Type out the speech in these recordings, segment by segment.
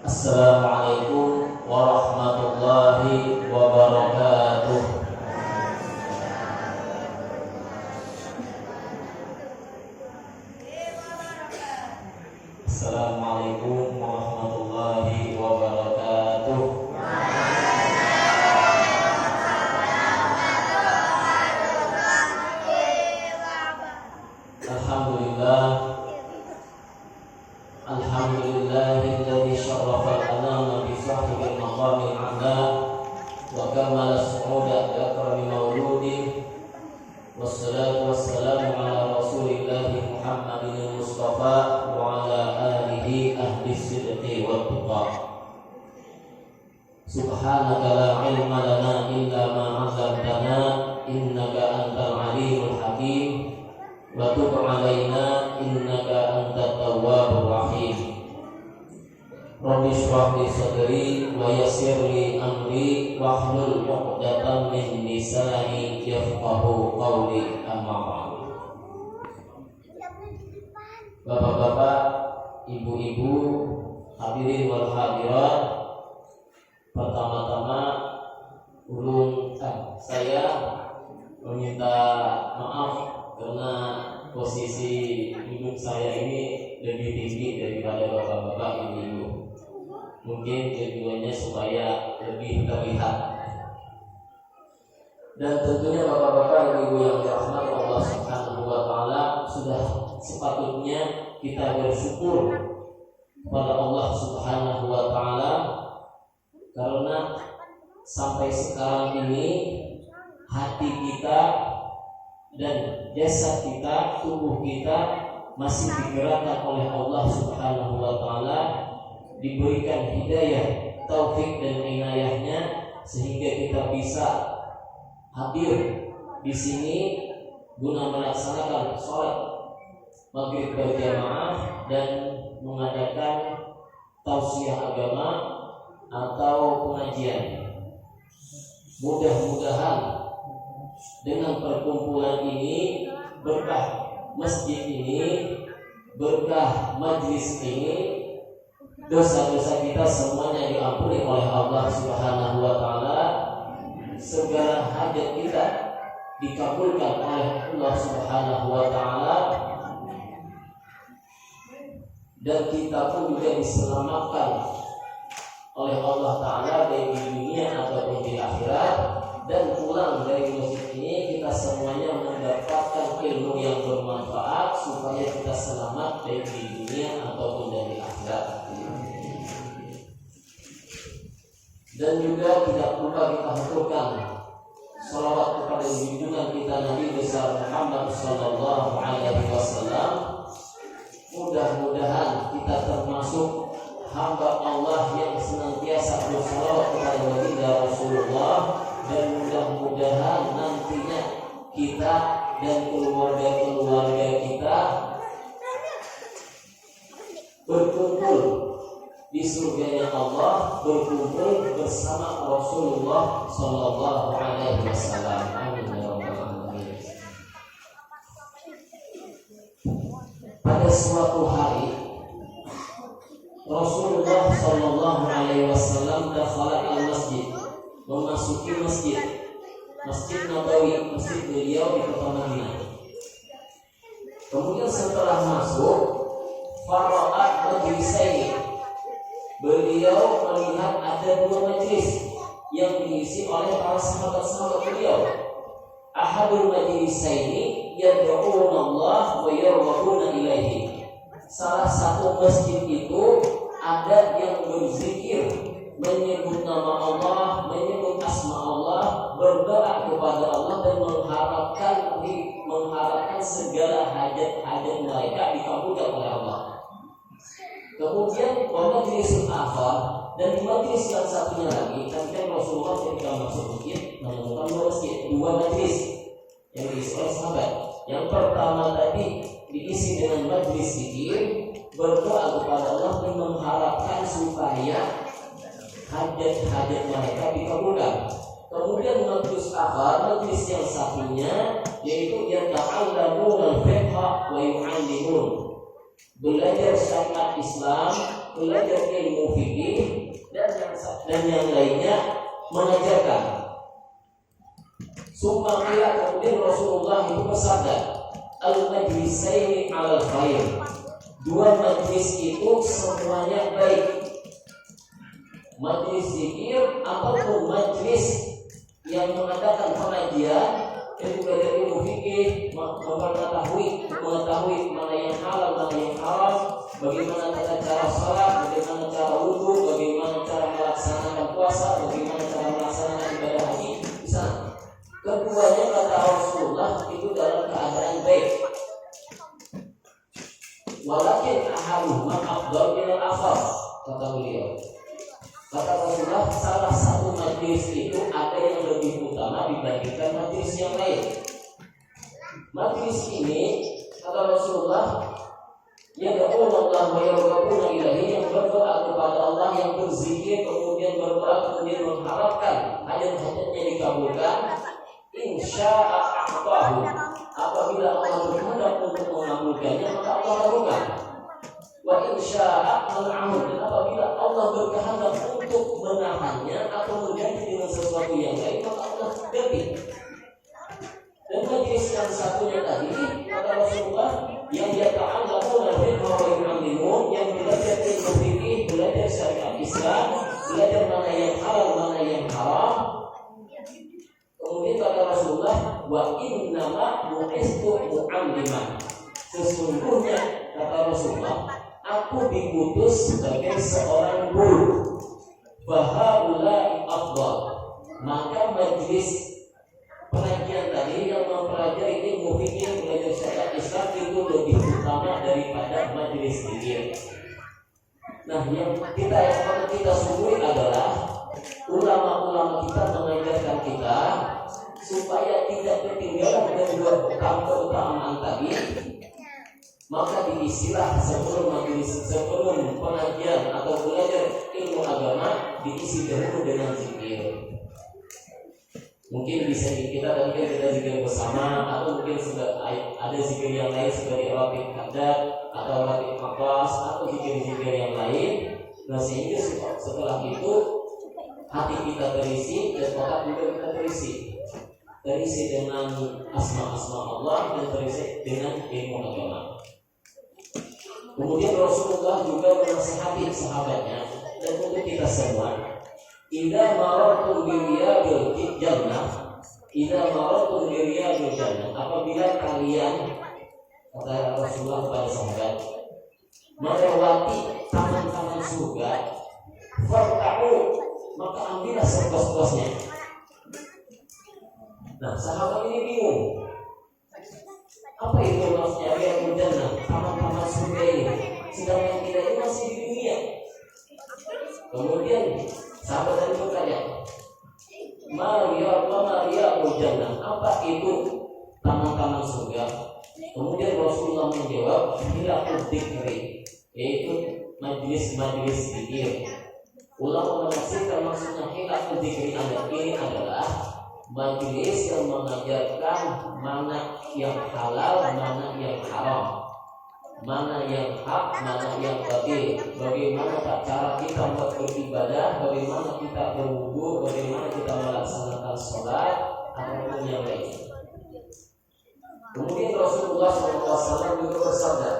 Assalamualaikum warahmatullahi wabarakatuh. Assalamualaikum warahmatullahi wabarakatuh. Alhamdulillah. Alhamdulillahilladzi syarrafa al-anama bi sahibil maqamil a'la wa kamala as-su'uda bi akrami mauludin. Wassalatu wassalamu ala rasulillahi Muhammadin Mustafa wa ala alihi ahli sidqi wa tuqa. Subhanaka la ilma lana illa ma 'allamtana innaka antal alimul hakim. Wa tub 'alaina innaka antat tawwabur rahim. Rabbi shrah li sadri wa yassir li amri wahlul 'uqdatam min lisani yafqahu qawli. Amma ba'd. Bapak-bapak, ibu-ibu, hadirin wal hadirat, pertama-tama saya meminta maaf karena posisi duduk saya ini lebih tinggi daripada bapak-bapak, ibu-ibu. Mungkin tujuannya supaya lebih terlihat. Dan tentunya bapak-bapak, ibu-ibu yang dirahmati Allah Subhanahu wa taala, sudah sepatutnya kita bersyukur kepada Allah Subhanahu wa taala karena sampai sekarang ini hati kita dan jasad kita, tubuh kita masih digerakkan oleh Allah Subhanahu wa taala, diberikan hidayah, taufik dan inayahnya sehingga kita bisa hadir di sini guna melaksanakan sholat maghrib berjamaah dan mengadakan tausiah agama atau pengajian. Mudah-mudahan dengan perkumpulan ini, berkah masjid ini, berkah majlis ini, dosa-dosa kita semuanya diampuni oleh Allah Subhanahu wa taala. Segala hajat kita dikabulkan oleh Allah Subhanahu wa taala, dan kita pun juga diselamatkan oleh Allah taala baik di dunia ataupun di akhirat. Dan pulang dari masjid ini kita semuanya mendapatkan ilmu yang bermanfaat supaya kita selamat baik di dunia ataupun dari akhirat. Dan juga tidak lupa kita haturkan salawat kepada junjungan kita Nabi besar Muhammad sallallahu alaihi wasallam. Mudah-mudahan kita termasuk hamba Allah yang senantiasa bersalawat kepada baginda Rasulullah, dan mudah-mudahan nantinya kita dan keluarga-keluarga kita berkumpul di surganya Allah, berkumpul bersama Rasulullah sallallahu alaihi wasallam. Amin ya rabbal alamin. Pada suatu hari Rasulullah sallallahu alaihi wasallam dakhala al-masjid, memasuki Masjid Nabawi, masjid beliau di kota Madinah. Kemudian setelah masuk, fara'at majlisaini, beliau melihat ada dua majlis yang diisi oleh para sahabat-sahabat beliau. Ahadul majlisaini yad'una Allah wa yarghubuna ilaihi. Salah satu masjid itu ada yang berzikir, menyebut nama Allah, menyebut asma Allah, berdoa kepada Allah dan mengharapkan segala hajat-hajat mereka dikabulkan oleh Allah. Kemudian majlis akhar, dan di majlis yang satunya lagi, kan Rasulullah ketika masuk masjid menemukan dua majlis yang diisi oleh sahabat. Yang pertama tadi diisi dengan majlis zikir, berdoa kepada Allah dan mengharapkan supaya hajat-hajat mereka dikabulkan. Kemudian majlis akhar, majlis yang satunya yaitu yata'allamuna al-fiqh wa yu'allimun. belajar syariat Islam, belajar ilmu fikih dan yang lainnya mengajarkan. Summa qila, kemudian Rasulullah itu bersabda, al-majlisaini 'alal khair. Dua majlis itu semuanya baik. Majlis zikir ataupun majlis yang mengadakan pengajian, itu belajar ilmu fikih, mengetahui mana yang halal, mana yang haram, bagaimana cara salat, bagaimana cara wudu, bagaimana cara melaksanakan puasa, bagaimana cara melaksanakan ibadah haji. Bisa. Keduanya kata Rasulullah itu dalam keadaan baik. Walakin ahaduhuma afdal min al-akhar, kata beliau. Kata Rasulullah, salah satu majlis itu ada yang lebih utama dibandingkan majlis yang lain. Majlis ini, kata Rasulullah, yad'una Allah wa yarghubuna ilaihi, yang berdoa kepada Allah, yang berzikir, kemudian berdoa, kemudian mengharapkan hajat-hajatnya dikabulkan. Insya'a a'tahu, apabila Allah berkehendak untuk mengabulkannya, maka Allah kabulkan. Wa insya'a man'ahu, dan apabila Allah berkehendak untuk menahannya atau mengganti dengan sesuatu yang lain, maka Allah ganti. Dan majlis yang satunya tadi, kata Rasulullah, yang yata'allamuna al-fiqh wa yu'allimun, yang belajar ilmu fikih, belajar syariat Islam, belajar mana yang halal, mana yang haram. Kemudian kata Rasulullah, wa innama bu'istu mu'alliman. Sesungguhnya, kata Rasulullah, aku diutus sebagai seorang guru. Fahaulai afdal. Maka majlis pengajian tadi yang mempelajari ilmu fikih, belajar syariat Islam itu lebih utama daripada majlis zikir. Nah, yang kita sungguh adalah ulama-ulama kita mengajarkan kita supaya tidak ketinggalan dari dua keutamaan tadi. Maka diisilah sebelum pengajian atau belajar ilmu agama, diisi dahulu dengan zikir. Mungkin bisa kita tadi kita zikir bersama, atau mungkin sudah ada zikir yang lain seperti ratib haddad atau ratib nafas atau zikir-zikir yang lain. Nah, sehingga setelah itu hati kita terisi dan otak juga kita terisi dengan asma-asma Allah dan terisi dengan ilmu agama. Kemudian Rasulullah juga menasihati sahabatnya dan untuk kita semua, idza marartum bi riyadil jannah, apabila kalian, kata Rasulullah kepada sahabat, melewati taman-taman surga, farta'u, maka ambillah sepuas-puasnya. Nah, sahabat ini bingung. Apa itu maksudnya riyadul jannah, taman-taman surga ini? Sedangkan kita ini masih di dunia. Kemudian sahabat tadi bertanya, Riyadul jannah, apa itu taman-taman surga? Kemudian Rasulullah menjawab, hilaful dzikri, yaitu majlis-majlis zikir. Ulama menafsirkan maksudnya hilaful dzikri ini adalah majlis yang mengajarkan mana yang halal, mana yang haram, mana yang hak, mana yang batil, bagaimana cara kita beribadah, bagaimana kita berwudu, bagaimana kita melaksanakan sholat, ataupun yang lain. Kemudian Rasulullah SAW juga bersabda,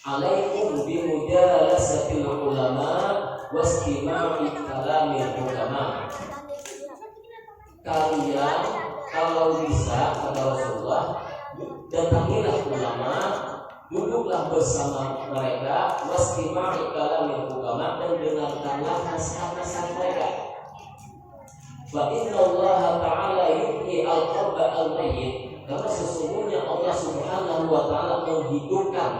alaikum bimujalasatil ulama wastima'i kalamil ulama. Kalian kalau bisa, kata Rasulullah, datangilah ulama, duduklah bersama mereka, wastima'i kalamil ulama, dan dengarkanlah nasihat-nasihat mereka. Wa inna Allah ta'ala yuhyi al-qalba al-mayyit, karena sesungguhnya Allah Subhanahu wa ta'ala menghidupkan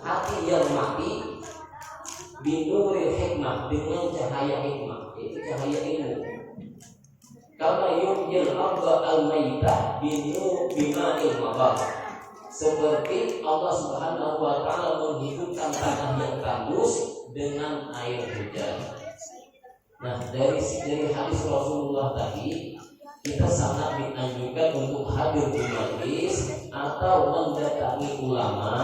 hati yang mati binuril hikmah, dengan cahaya hikmah, yaitu cahaya ilmu. Kama yuhyil arda al-mayyitah bima'il maghar, seperti Allah Subhanahu wa ta'ala menghidupkan tanah yang tandus dengan air hujan. Nah, dari hadis Rasulullah tadi, kita sangat dianjurkan untuk hadir di majlis atau mendatangi ulama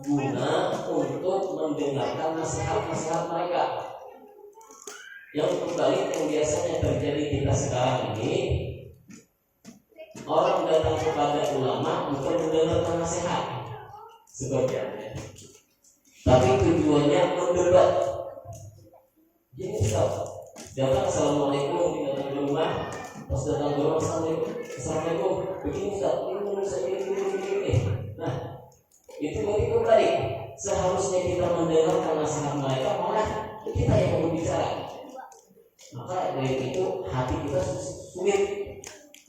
guna untuk mendengarkan nasihat-nasihat mereka. Yang kembali yang biasanya terjadi kita sekarang ini, orang datang kepada ulama bukan mendengarkan nasihat sebagiannya, tapi tujuannya mendebat. Jadi datang assalamualaikum, datang ke rumah, pas datang ke rumah assalamualaikum, begini Ustaz, ini menurut saya ini. Nah, itu berarti kembali seharusnya kita mendengarkan nasihat mereka, malah kita yang berbicara. Maka dari itu hati kita sulit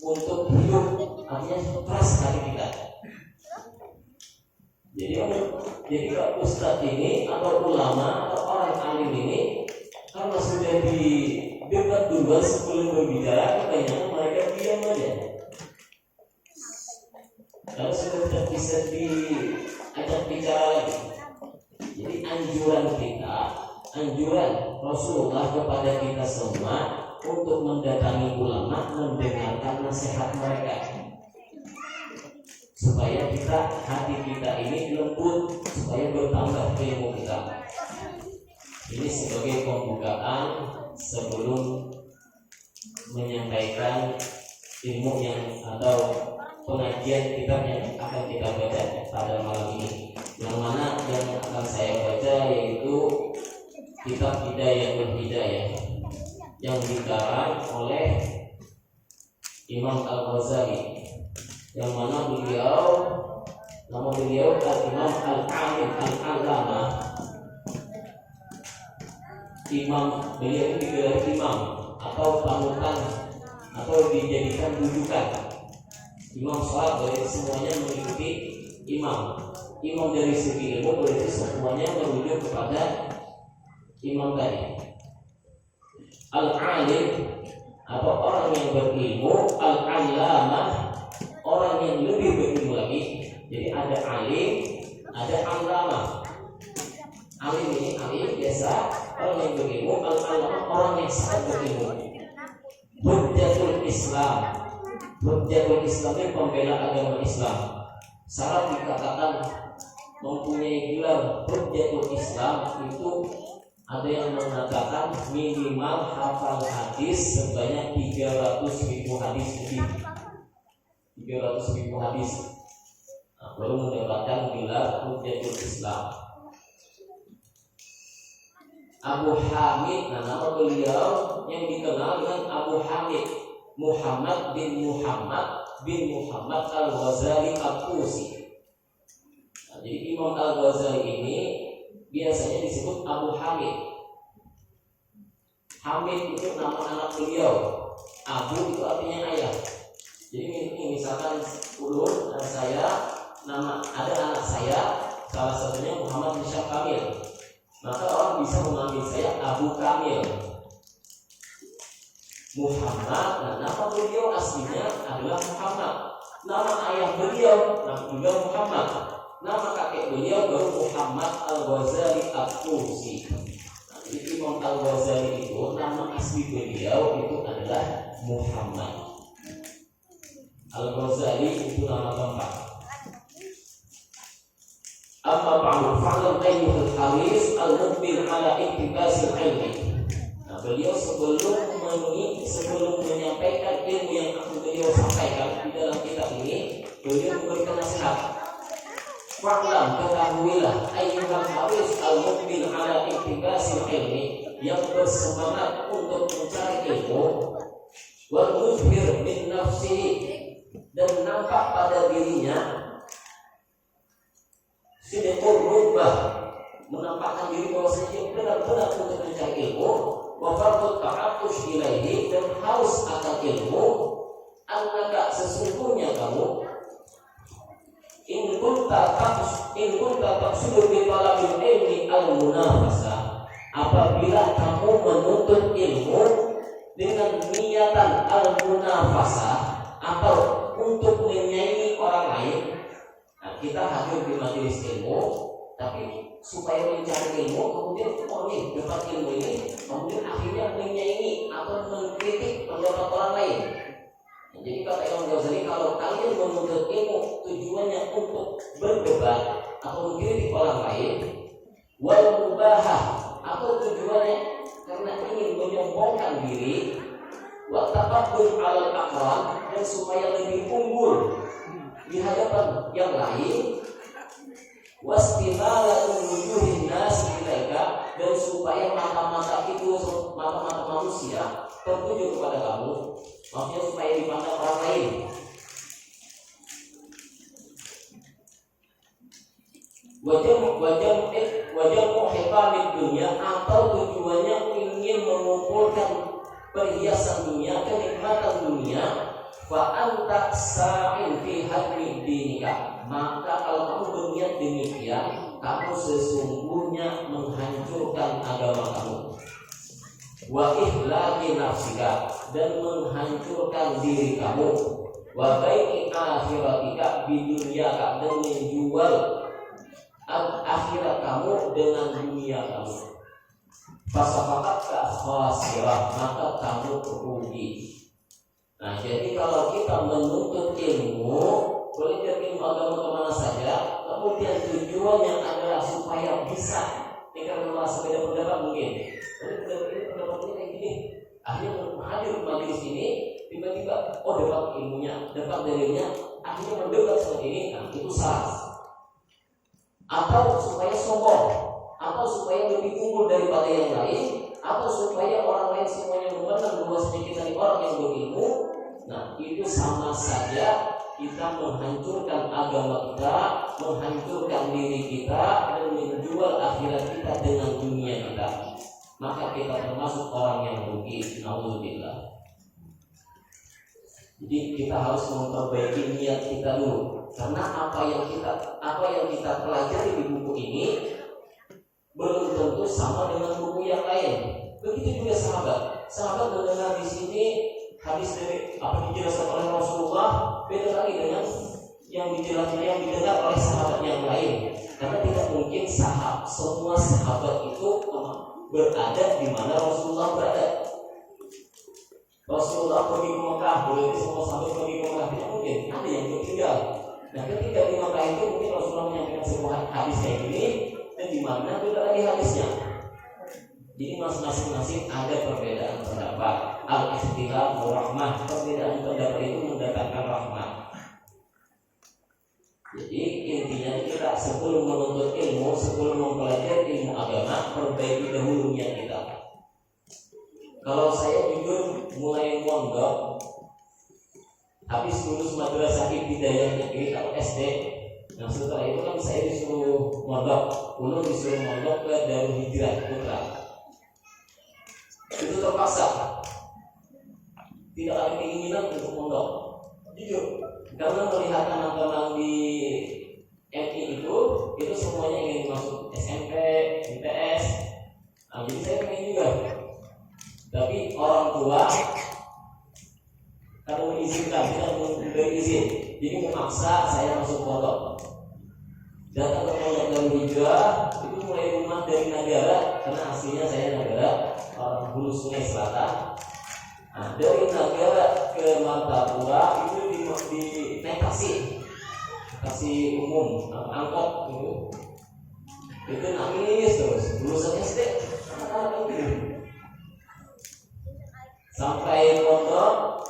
untuk hidup, artinya keras hati kita. Jadi kalau ustadz ini atau ulama atau orang alim ini karena sudah didebat duluan sebelum berbicara, kebanyakan mereka diam aja. Kalau sudah tidak bisa diajak bicara lagi. Jadi anjuran Rasulullah kepada kita semua untuk mendatangi ulama, mendengarkan nasihat mereka, supaya hati kita ini lembut, supaya bertambah ilmu kita. Ini sebagai pembukaan sebelum menyampaikan ilmu yang atau pengajian kitab yang akan kita baca pada malam ini. Yang mana yang akan saya baca yaitu kitab Hidayatul Hidayah yang dikarang oleh Imam Al-Ghazali, yang mana nama beliau Al-Imam Al-Alim Al-Allamah. Imam beliau itu digelar imam atau panutan atau dijadikan rujukan. Imam sholat berarti semuanya mengikuti imam. Imam dari segi ilmu berarti semuanya merujuk kepada imam tadi. Al-alim atau orang yang berilmu, al-allamah orang yang lebih berilmu lagi. Jadi ada alim, ada allamah. Alim ini alim biasa, orang yang berilmu, al-allamah orang yang sangat berilmu. Hujjatul Islam. Hujjatul Islam ini pembela agama Islam. Syarat dikatakan mempunyai gelar Hujjatul Islam itu ada yang mengatakan minimal hafal hadis sebanyak 300.000 hadis lebih. 300.000 hadis. Nah, baru mendapatkan gelar Hujjatul Islam. Abu Hamid, nama beliau yang dikenal dengan Abu Hamid, Muhammad bin Muhammad Al-Ghazali Al-Tusi. Nah, jadi Imam Al-Ghazali ini biasanya disebut Abu Hamid. Hamid itu nama anak beliau. Abu itu artinya ayah. Jadi ini misalkan ulun ada anak saya, salah satunya Muhammad bin Kamil. Maka orang bisa memanggil saya Abu Kamil. Muhammad, nama beliau aslinya adalah Muhammad. Nama ayah beliau juga Muhammad. Nama kakek beliau baru Muhammad Al-Ghazali Al-Tusi. Jadi Imam Al-Ghazali itu nama asli beliau itu adalah Muhammad. Al-Ghazali itu nama lengkap. Amma ba'du fa'lam ayyuhal haris al-muqbil ala iktibasil ilmi. Nah, beliau sebelum menyampaikan ilmu yang akan beliau sampaikan di dalam kitab ini, beliau memberikan nasihat. Fa'lam, ketahuilah ayyuhal haris al-muqbil ala iktibasil ilmi, yang bersemangat untuk mencari ilmu, wal muzhir min nafsihi, dan nampak pada dirinya sidqur rubah, menampakkan diri bahwasanya benar-benar untuk mencari ilmu, wa farqut ta'atush ilaihi, dan haus akan ilmu, annaka sesungguhnya kamu in kunta taqsudu bi talabil ilmi al-munafasah, apabila kamu menuntut ilmu dengan niatan al-munafasah atau untuk menyaingi orang lain. Nah, kita hadir di majelis ilmu, tapi supaya mencari ilmu, kemudian dapat ilmu ini, kemudian akhirnya menyaingi atau mengkritik pendapat orang lain. Nah, jadi kata Imam Ghazali, kalau kalian menuntut ilmu tujuannya untuk berdebat atau mengkritik orang lain, wal mubahah atau tujuannya karena ingin menyombongkan diri, wa tafaddul 'alal aqran dan supaya lebih unggul di hadapan yang lain, wastimalatun wujuhin nas ilaika dan supaya mata-mata itu mata-mata manusia tertuju kepada kamu, maksudnya supaya dipandang orang lain. Wajah muhibamid dunia atau tujuannya ingin mengumpulkan perhiasan dunia, kenikmatan dunia, fa anta sa'in fi hadmi dinika. Maka kalau kamu berniat demikian, kamu sesungguhnya menghancurkan agama kamu. Wa ihlaki nafsika dan menghancurkan diri kamu. Wa bai'i akhiratika bidunyaka dan menjual akhirat kamu dengan dunia kamu. Fasafaqatka khasirah, maka kamu rugi. Nah, jadi kalau kita menuntut ilmu, belajar ilmu agama kemana saja, kemudian tujuannya adalah supaya bisa tinggal merasa beda pendapat mungkin. Tapi pendapatnya kayak gini, akhirnya hadir majelis ini, tiba-tiba dapat ilmunya, dapat dalilnya, akhirnya mendebat seperti ini, nah itu salah. Atau supaya sombong, atau supaya lebih unggul daripada yang lain, atau supaya orang lain semuanya memandang bahwasanya kita ini orang yang berilmu. Nah, itu sama saja kita menghancurkan agama kita, menghancurkan diri kita, dan menjual akhirat kita dengan dunia kita. Maka kita termasuk orang yang rugi. Nauzubillah. Jadi kita harus memperbaiki niat kita dulu. Karena apa yang kita pelajari di buku ini belum tentu sama dengan buku yang lain. Begitu juga sahabat. Sahabat mendengar di sini hadis dari apa dijelaskan oleh Rasulullah beda lagi dengan yang dijelaskan yang didengar oleh sahabat yang lain. Karena tidak mungkin semua sahabat itu berada di mana Rasulullah berada. Rasulullah pergi ke Mekah, berarti semua sahabat pergi ke Mekah, tidak mungkin. Ada yang tertinggal. Nah, ketika di Mekah itu mungkin Rasulullah menyampaikan sebuah hadis kayak gini, dan di mana beda lagi hadisnya. Jadi masing-masing ada perbedaan pendapat. Al-ikhtilaf rahmah, perbedaan pendapat itu mendatangkan rahmat. Jadi intinya kita sebelum menuntut ilmu, sebelum mempelajari ilmu agama, perbaiki dahulu niat kita. Kalau saya jujur mulai mondok, habis lulus madrasah ibtidaiyah negeri atau SD, nah setelah itu kan saya disuruh mondok, disuruh mondok ke Darul Hijrah Putra. Itu terpaksa, tidak ada keinginan untuk mondok, jujur, karena melihat anak-anak di MI itu semuanya ingin masuk SMP, ITS. Nah, jadi saya pengen juga. Tapi orang tua kalau mengizinkan, tidak memberi izin, jadi memaksa saya masuk pondok. Datang ke pondok Darul Hijrah itu mulai rumah dari Nagara, karena aslinya saya Nagara, orang Hulu Sungai Selatan. Nah, dari Nagara ke Martapura itu di naik taksi umum, angkot gitu. Itu nangis terus, lulusan SD, anak-anak gitu. Sampai pondok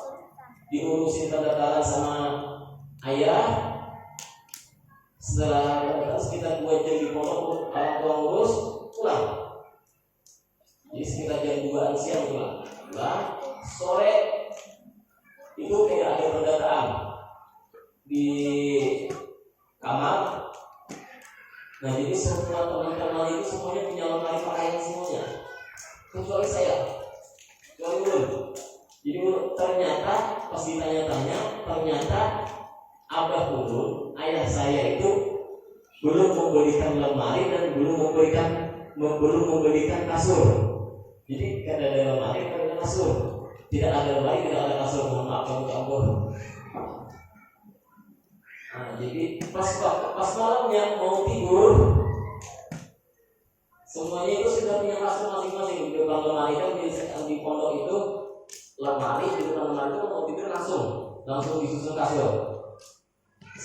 diurusin tanda tangan sama ayah. Setelah sekitar 2 jam di pondok, orang tua ngurus, pulang. Jadi sekitar jam 2-an siang pulang. Sore itu tidak ada pendataan di kamar. Nah, jadi semua teman-teman itu semuanya punya lemari pakaian semuanya, kecuali saya. Jadi ternyata pas ditanya-tanya, ternyata Abah Ulun, ayah saya itu belum membelikan lemari dan belum membelikan kasur. Jadi tidak ada lemari, tidak ada kasur. Tidak ada lemari, tidak ada kasur. Mohon maaf kamu campur. Nah, jadi pas malamnya mau tidur, semuanya itu sudah punya kasur masing-masing. Di depan lemari kan di pondok itu lemari, di depan lemari itu mau tidur langsung disusun kasur.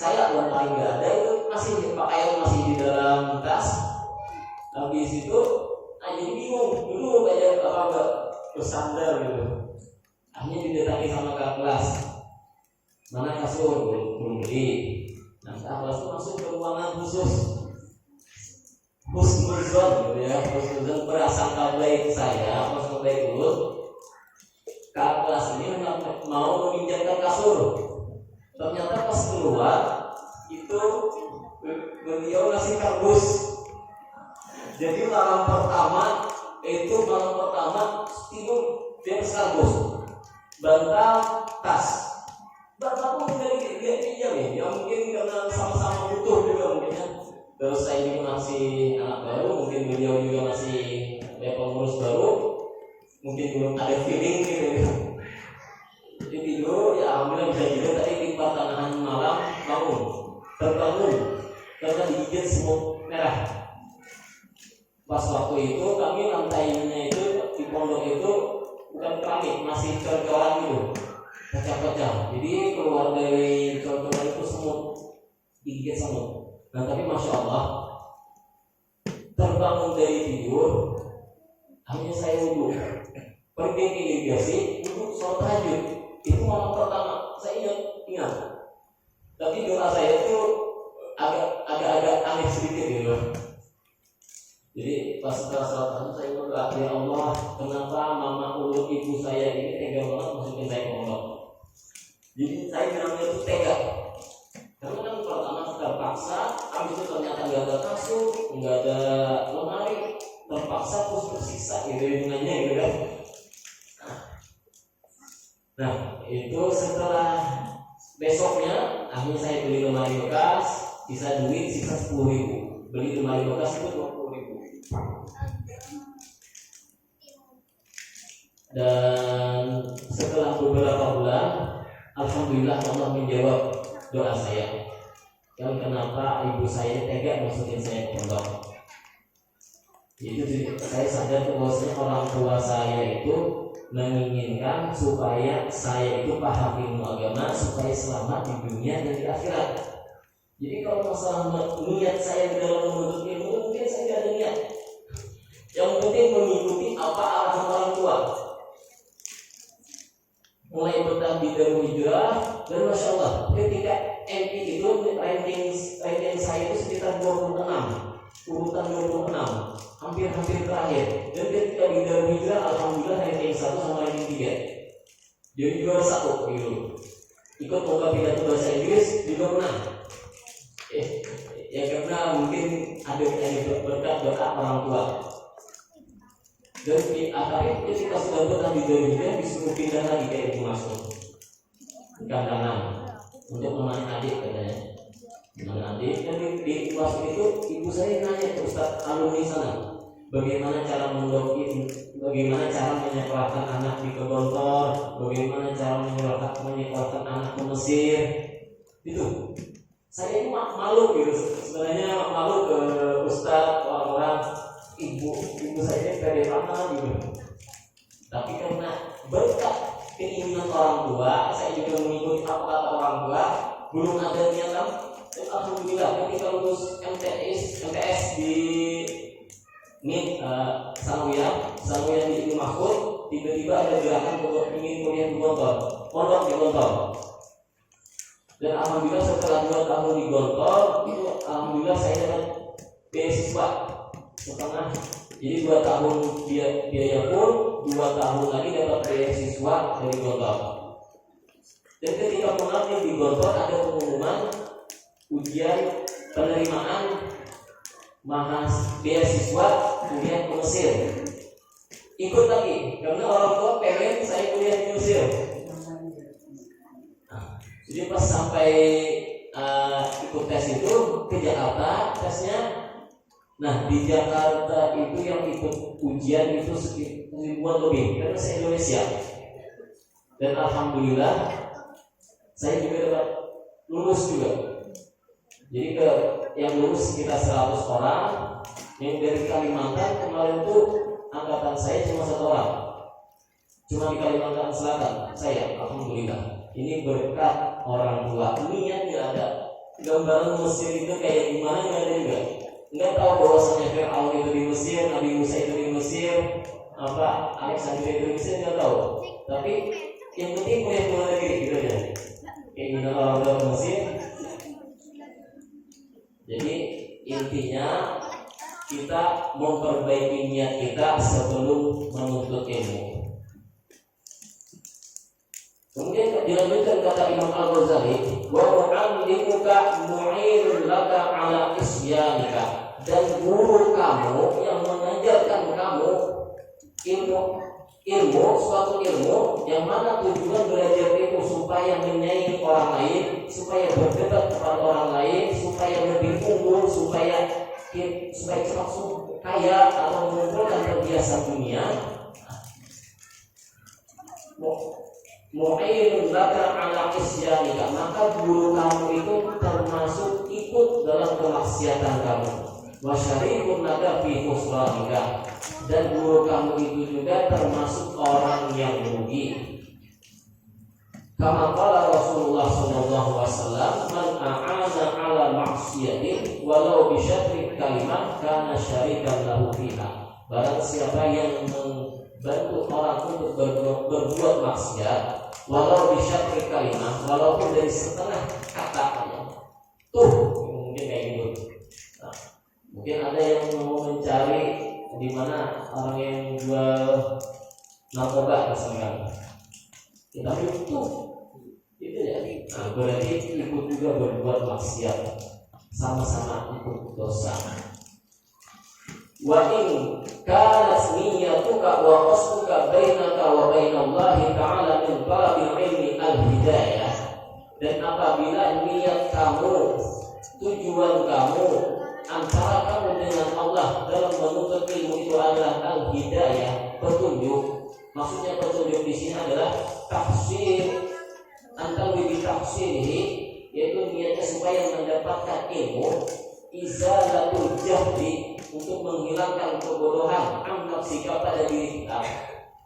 saya lemari nggak ada, itu masih pakaian masih di dalam tas. Habis itu jadi bingung dulu kayak apa nggak bersandar gitu. Akhirnya didatangi sama kakak kelas, mana kasur belum beli. Nah kakak kelas itu masuk ke ruangan khusus husnuzon gitu ya, husnuzon berasangka baik saya, prasangka baik dulu. Kakak kelas ini mau meminjamkan kasur. Ternyata pas keluar itu beliau ngasih kardus. Jadi malam pertama tidur dia kardus, bantal, tas. Bantal pun dari dia pinjam ya, mungkin karena sama-sama butuh juga mungkin ya. Terus saya ini masih anak baru, mungkin beliau juga masih pengurus baru, mungkin belum ada feeling gitu ya. Jadi tidur, ya alhamdulillah bisa tidur. Tadi di pertengahan malam terbangun karena digigit semut merah. Pas waktu itu kami lantainya itu di pondok itu bukan keramik, masih cor-coran gitu, pecah-pecah. Jadi keluar dari cor-coran itu semut, digigit semut. Nah tapi masya Allah, terbangun dari tidur, hanya saya wudhu, pergi ke irigasi, wudhu sholat tahajud. Itu malam pertama saya ingat. Tapi doa saya itu agak aneh sedikit gitu. Jadi pas setelah sholat tahajud saya berdoa, ya Allah, kenapa mama ulur ibu saya ini tega banget masukin saya ke pondok. Jadi saya bilangnya itu tega. Karena kan pertama terpaksa, habis itu ternyata nggak ada kasur, nggak ada lemari, terpaksa terus tersiksa gitu hubungannya gitu kan. Nah itu setelah besoknya akhirnya saya beli lemari bekas, sisa duit sisa 10.000. Beli lemari bekas itu 20.000. Dan setelah beberapa bulan, alhamdulillah Allah menjawab doa saya. Yang kenapa ibu saya tega masukin saya ke pondok. Itu saya sadar bahwasanya orang tua saya itu menginginkan supaya saya itu paham ilmu agama supaya selamat di dunia dan di akhirat. Jadi kalau masalah niat saya dalam menuntut ilmu, mungkin saya tidak ada niat. Yang penting mengikuti apa arahan orang tua. Mulai betah di Darul Hijrah, dan masya Allah ketika MI itu ranking saya itu sekitar 26, urutan 26, hampir terakhir. Dan ketika di Darul Hijrah, alhamdulillah ranking 1 sama ranking 3. Jadi juara 1 gitu. Ikut lomba pidato bahasa Inggris juga menang. Ya karena mungkin ada berkat doa orang tua. Dan akhirnya ketika sudah betah di Darul Hijrah disuruh pindah lagi ke Ibu Masuk Kandangan untuk menemani adik katanya. Menemani adik. Dan di Ibu Masuk itu ibu saya nanya ke Ustaz alumni sana, bagaimana cara mendokin, bagaimana cara menyekolahkan anak di Kegontor, bagaimana cara menyekolahkan anak ke Mesir. Itu saya ini malu gitu, sebenarnya malu ke Ustaz, orang-orang ibu saya pede banget gitu. Tapi karena berkat keinginan orang tua, saya juga mengikuti apa kata orang tua, belum ada niatan. Alhamdulillah ketika lulus MTS di Sanawiyah di Ibnu Mahfud, tiba-tiba ada gerakan untuk ingin kuliah di Gontor, pondok di Gontor. Dan alhamdulillah setelah 2 tahun di Gontor, itu alhamdulillah saya dapat beasiswa setengah. Jadi 2 tahun biaya pun, 2 tahun lagi dapat beasiswa dari Gontor. Dan ketika mengambil di Gontor ada pengumuman ujian penerimaan beasiswa kuliah ke Mesir. Ikut lagi karena orang tua pengen saya kuliah di Mesir. Jadi pas sampai ikut tes itu ke Jakarta tesnya. Nah di Jakarta itu yang ikut ujian itu sekitar 1000-an lebih karena saya Indonesia. Dan alhamdulillah saya juga dapat lulus juga. Jadi yang lulus sekitar 100 orang. Yang dari Kalimantan kemarin tuh angkatan saya cuma 1 orang. Cuma di Kalimantan Selatan saya, alhamdulillah. Ini berkat orang tua, niatnya ada. gambaran Mesir itu kayak gimana nggak ada juga. Nggak tahu bahwasanya Fir'aun itu di Mesir, Nabi Musa itu di Mesir, apa Alexandria itu di Mesir, nggak tahu. Tapi yang penting punya luar negeri gitu aja. Kayak gimana orang ke Mesir. Jadi intinya kita memperbaiki niat kita sebelum menuntut ilmu. Kemudian dilanjutkan kata Imam Al-Ghazali, wa mu'allimuka mu'inun laka ala isyanika, dan guru kamu yang mengajarkan kamu ilmu suatu ilmu yang mana tujuan belajar itu supaya menyaingi orang lain, supaya berdebat kepada orang lain, supaya lebih unggul, supaya cepat kaya atau mengumpulkan perhiasan dunia. Mu'inun laka ala isyanika, maka guru kamu itu termasuk ikut dalam kemaksiatan kamu. Wa syarikun laka fi khusranika, dan guru kamu itu juga termasuk orang yang rugi. Kama qala Rasulullah sallallahu alaihi wasallam, man a'ana ala ma'siyatin walau bi syatri kalimah kana syarikan lahu fiha. Barang siapa yang membantu orang untuk berbuat maksiat, walau bisyatri kalimah, walaupun dari setengah kata aja, tuh mungkin kayak gitu. Nah, mungkin ada yang mau mencari di mana orang yang jual narkoba misalkan, kita tuh itu ya. Nah, berarti ikut juga berbuat maksiat, sama-sama ikut dosa. Wa in kanat niyyatuka wa qasduka bainaka wa bainallahi ta'ala min talabil ilmi al-hidayah, dan apabila niat kamu, tujuan kamu antara kamu dengan Allah dalam menuntut ilmu itu adalah al-hidayah, petunjuk. Maksudnya petunjuk di sini adalah tafsir, antara lebih tafsirihi, yaitu niatnya supaya mendapatkan ilmu, izalatul jahli, untuk menghilangkan kebodohan, amnak sikap pada diri kita.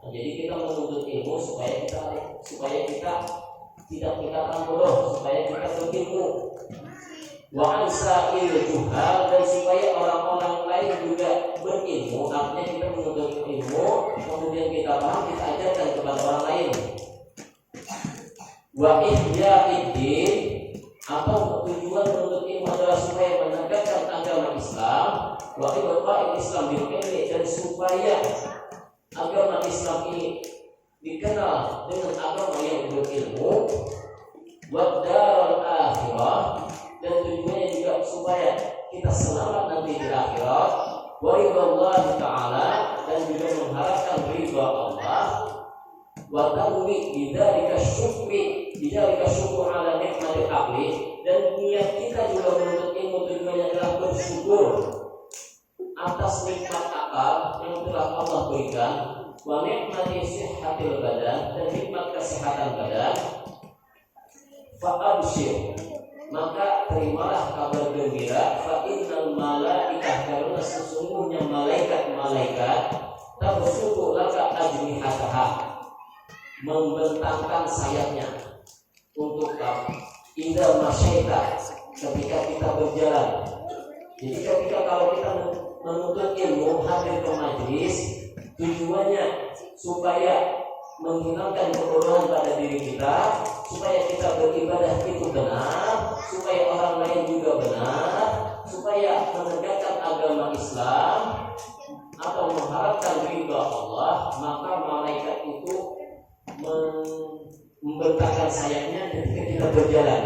Nah, jadi kita menuntut ilmu supaya kita tidak dikatakan bodoh, supaya kita berilmu. Wa ansa'il juhal, dan supaya orang-orang lain juga berilmu. Artinya kita menuntut ilmu, kemudian kita paham, kita ajarkan kepada orang lain. Wa ihya'id-din, atau tujuan menuntut ilmu adalah supaya menegakkan agama Islam, wa ibqa'il Islam bil ilmi, dan supaya agama Islam ini dikenal dengan agama yang berilmu, wa darul akhirah, dan tujuannya juga supaya kita selamat nanti di akhirat, wa ridwallahi ta'ala, dan juga mengharapkan ridha Allah, wa tanwi bidzalika syukur ala nikmatil aqli, dan niat kita juga menuntut ilmu tujuannya adalah bersyukur atas nikmat akal yang telah Allah berikan, wa nikmati sihhatil badan, dan nikmat kesehatan badan. Fa absyir, maka terimalah kabar gembira, fa innal malaikah, karena sesungguhnya malaikat tabsutu laka ajnihataha, membentangkan sayapnya untuk kamu. Indah masyaita, ketika kita berjalan. Jadi ketika kalau kita menuntut ilmu, hadir ke majlis, tujuannya supaya menghilangkan kebodohan pada diri kita, supaya kita beribadah itu benar, supaya orang lain juga benar, supaya menegakkan agama Islam atau mengharapkan ridha Allah, maka malaikat itu membentangkan sayapnya ketika kita berjalan.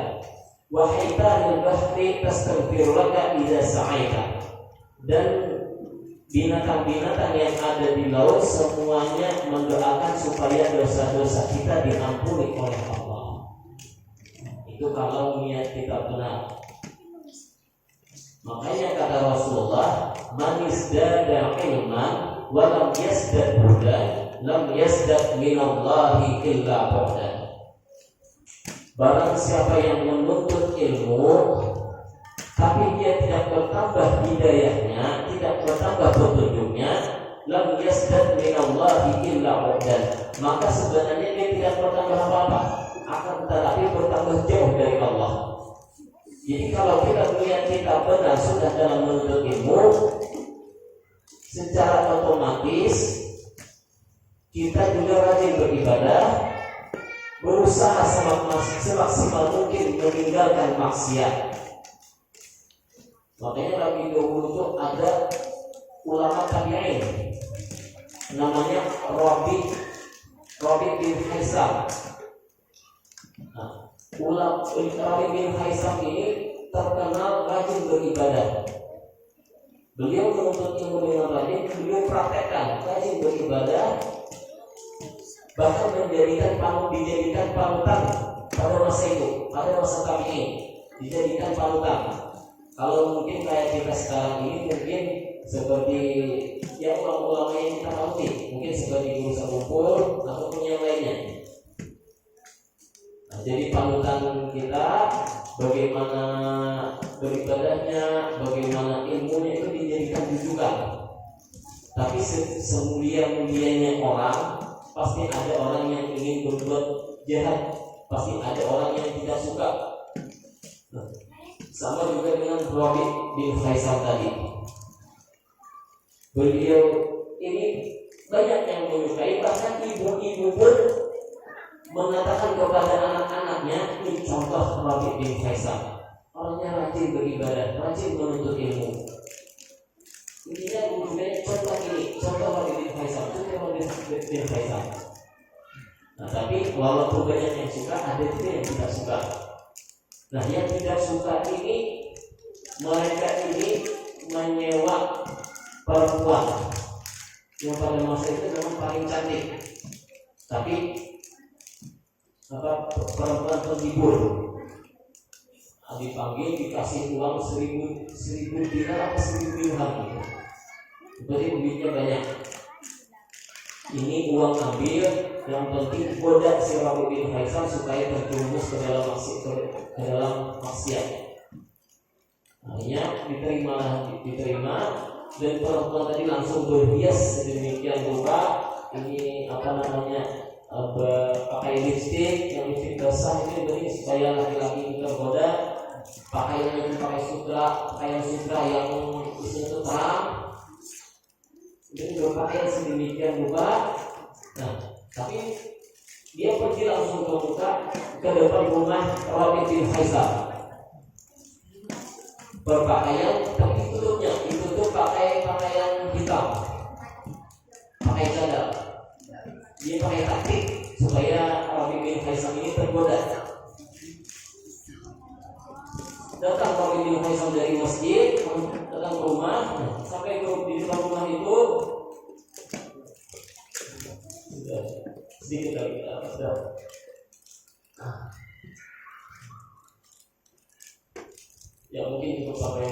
Wa haitanil bahri tastaghfiru laka idza sa'aita, dan binatang-binatang yang ada di laut semuanya mendoakan supaya dosa-dosa kita diampuni oleh Allah. Itu kalau niat kita benar. Makanya kata Rasulullah, man izdada ilman wa lam yazdad hudan lam yazdad minallahi illa bu'dan. Barang siapa yang menuntut ilmu tapi dia tidak bertambah hidayahnya, tidak bertambah petunjuknya, lam yazdad minallahi illa bu'dan, maka sebenarnya dia tidak bertambah apa-apa, akan tetapi bertambah jauh dari Allah. Jadi kalau kita melihat kita benar sudah dalam menuntut ilmu, secara otomatis kita juga rajin beribadah, berusaha semaksimal mungkin meninggalkan maksiat. Makanya Nabi dahulu itu ada ulama tabi'in namanya Rabi bin Haisam. Rabi bin Haisam ini terkenal rajin beribadah. Beliau menuntut ilmu dengan rajin, beliau praktekkan rajin beribadah, bahkan dijadikan panutan pada masa itu, pada masa tabi'in, dijadikan panutan. Kalau mungkin kayak kita sekarang ini mungkin seperti ya ulama-ulama yang kita tahu nih, mungkin seperti Guru Sabumpul ataupun yang lainnya. Nah, jadi panutan kita bagaimana beribadahnya, bagaimana ilmunya itu dijadikan rujukan. Tapi semulia-mulianya orang, pasti ada orang yang ingin berbuat jahat, pasti ada orang yang tidak suka. Sama juga dengan Rabi bin Haisam tadi. Beliau ini banyak yang menyukai, bahkan ibu-ibu pun mengatakan kepada anak-anaknya, ini contoh Rabi bin Haisam. Orangnya rajin beribadah, rajin menuntut ilmu. Intinya gurunya contoh ini, contoh Rabi bin Haisam, contoh Rabi bin Haisam. Nah, tapi walaupun banyak yang suka, ada juga yang tidak suka. Nah, yang tidak suka ini, mereka ini menyewa perempuan yang pada masa itu memang paling cantik, tapi perempuan penghibur. Dipanggil dikasih uang 1000 dinar atau 1000 dirham gitu. Berarti duitnya banyak. Ini uang ambil, yang penting goda si Rabi bin Haisam supaya terjerumus ke dalam maksiat. Akhirnya diterima dan perempuan tadi langsung berhias sedemikian rupa. Ini pakai lipstik, yang lipstik basah itu berarti supaya laki-laki tergoda. Pakaian sutra yang isinya itu terang. Jadi berpakaian sedemikian rupa. Nah, tapi dia pergi langsung ke depan rumah Rabi bin Haisam. Berpakaian, tapi ditutup pakai pakaian hitam, pakai cadar. Dia pakai taktik supaya Rabi bin Haisam ini tergoda. Datang Rabi bin Haisam dari masjid, datang ke rumah, sampai di depan rumah itu sedikit lagi ya mungkin cukup sampai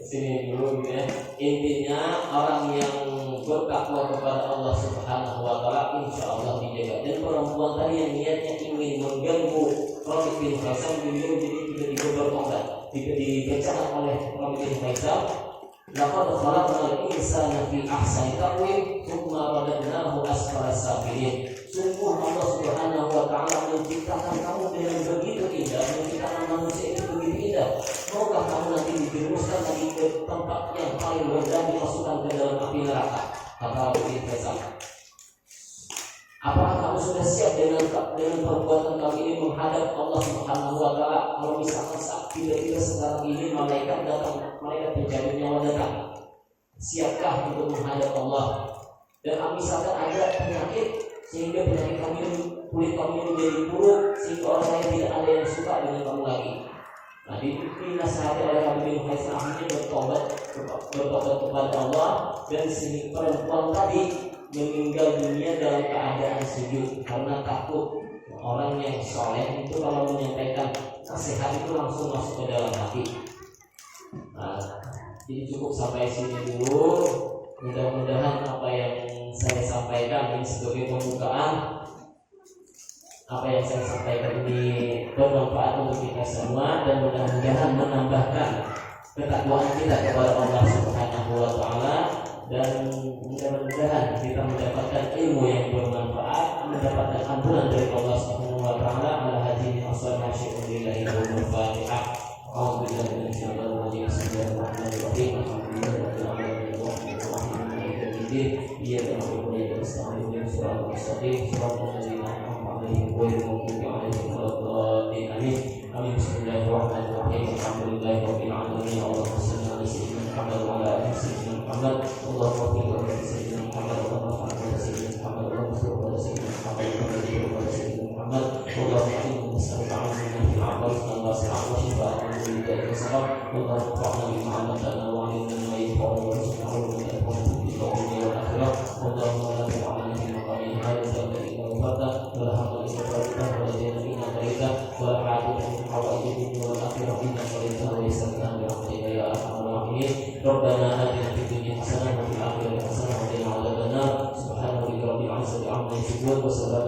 sini dulu gitu ya. Intinya orang yang bertakwa kepada Allah Subhanahu wa taala insyaallah dijaga. Dan perempuan tadi yang niatnya ingin mengganggu Rabi bin Haisam, beliau jadi tiba-tiba bertobat, dibacakan oleh Rabi bin Haisam, laqad khalaqnal insana fi ahsani taqwim tsumma radadnahu asfala safilin. Sungguh Allah Subhanahu wa taala menciptakan kamu dengan begitu indah, menciptakan manusia itu begitu indah. Maukah kamu nanti dijerumuskan lagi ke tempat yang paling rendah, dimasukkan ke dalam api neraka? Kata Rabi bin Haisam. Apakah kamu sudah siap dengan perbuatan kamu ini menghadap Allah Subhanahu wa taala? Kalau misalkan saat tiba-tiba sekarang ini malaikat datang, malaikat pencabut nyawa datang, siapkah untuk menghadap Allah? Dan misalkan ada penyakit sehingga penyakit kamu ini, kulit kamu ini menjadi buruk, sehingga orang lain tidak ada yang suka dengan kamu lagi. Nah, dinasihati oleh Rabi bin Haisam, akhirnya bertobat kepada Allah, dan si perempuan tadi meninggal dunia dalam keadaan sujud karena takut. Orang yang soleh itu kalau menyampaikan nasihat itu langsung masuk ke dalam hati. Nah, jadi cukup sampai sini dulu. Mudah-mudahan apa yang saya sampaikan ini sebagai pembukaan, apa yang saya sampaikan ini bermanfaat untuk kita semua, dan mudah-mudahan menambahkan ketakwaan kita kepada Allah Subhanahu wa taala, dan mudah-mudahan kita mendapatkan ilmu yang bermanfaat, mendapatkan ampunan dari Allah Subhanahu wa taala. Ala hadirin wasallam syukur lillahi wa Fatihah. Bismillahirrahmanirrahim. Alhamdulillahirabbil alamin. Allahumma shalli ala sayyidina Muhammad wa ala ali sayyidina Muhammad. Allahumma salli ala sayyidina Muhammad wa ala ali sayyidina Muhammad. Allahumma salli ala sayyidina Muhammad wa ala ali sayyidina Muhammad. Allahumma inni nas'aluka 'ilman fil 'amal wa shifaan wa shifaan min kulli sabab. Allahumma fa'alna bima 'allamtana wa 'allimna ma yanfa'una wa zidna 'ilman fil dunya wal akhirah. Allahumma la tu'alna fi maqamin hadha illa ghaffarta wa la hawla illa bika wa la ilaha illa anta wa la ha'ila min hawaijina wal akhirah innaka wa yassirna bi rahmatika ya arhamar rahimin. Rabbana atina fid dunya hasanah wa fil akhirati hasanah wa qina adzabannar. Subhana rabbika rabbil izzati amma yasifun wa salamun